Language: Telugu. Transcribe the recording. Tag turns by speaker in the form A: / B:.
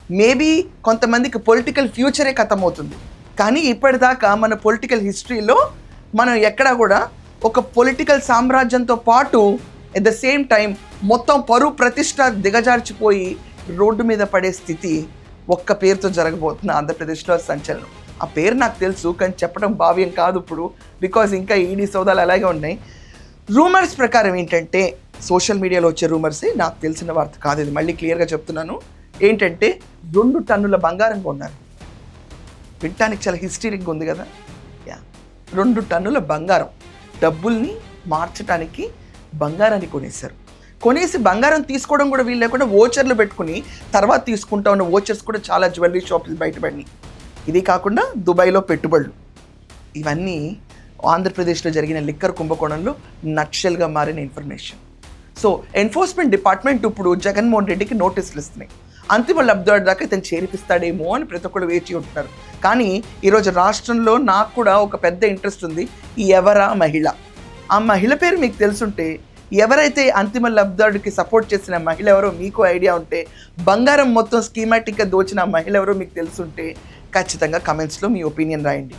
A: మేబీ కొంతమందికి పొలిటికల్ ఫ్యూచరే ఖతమవుతుంది. కానీ ఇప్పటిదాకా మన పొలిటికల్ హిస్టరీలో మనం ఎక్కడా కూడా ఒక పొలిటికల్ సామ్రాజ్యంతో పాటు ఎట్ ద సేమ్ టైం మొత్తం పరువు ప్రతిష్ట దిగజార్చిపోయి రోడ్డు మీద పడే స్థితి ఒక్క పేరుతో జరగబోతుంది ఆంధ్రప్రదేశ్లో సంచలనం. ఆ పేరు నాకు తెలుసు, కానీ చెప్పడం భావ్యం కాదు ఇప్పుడు, బికాజ్ ఇంకా ఈడీ సౌదాలు అలాగే ఉన్నాయి. రూమర్స్ ప్రకారం ఏంటంటే, సోషల్ మీడియాలో వచ్చే రూమర్సే, నాకు తెలిసిన వార్త కాదు ఇది, మళ్ళీ క్లియర్గా చెప్తున్నాను. ఏంటంటే 2 టన్నుల బంగారం కొన్నారు. వినటానికి చాలా హిస్టరీగా ఉంది కదా. 2 టన్నుల బంగారం, డబ్బుల్ని మార్చడానికి బంగారాన్ని కొనేశారు. కొనేసి బంగారం తీసుకోవడం కూడా వీలు లేకుండా ఓచర్లు పెట్టుకుని తర్వాత తీసుకుంటా ఉన్న ఓచర్స్ కూడా చాలా జ్యువెలరీ షాప్స్ బయటపడినాయి. ఇది కాకుండా దుబాయ్లో పెట్టుబడులు, ఇవన్నీ ఆంధ్రప్రదేశ్లో జరిగిన లిక్కర్ కుంభకోణంలో నక్షల్గా మారిన ఇన్ఫర్మేషన్. సో ఎన్ఫోర్స్మెంట్ డిపార్ట్మెంట్ ఇప్పుడు జగన్మోహన్ రెడ్డికి నోటీసులు ఇస్తున్నాయి. అంతిమ లబ్ధిదారు దాకా ఇతను చేర్పిస్తాడేమో అని ప్రతి ఒక్కరు వేచి ఉంటున్నారు. కానీ ఈరోజు రాష్ట్రంలో నాకు కూడా ఒక పెద్ద ఇంట్రెస్ట్ ఉంది. ఎవరా మహిళ? ఆ మహిళ పేరు మీకు తెలుసుంటే, ఎవరైతే అంతిమ లబ్ధిదారుడికి సపోర్ట్ చేసిన మహిళ ఎవరో మీకు ఐడియా ఉంటే, బంగారం మొత్తం స్కీమాటిక్గా దోచిన మహిళ ఎవరో మీకు తెలుసుంటే ఖచ్చితంగా కమెంట్స్లో మీ ఒపీనియన్ రాయండి.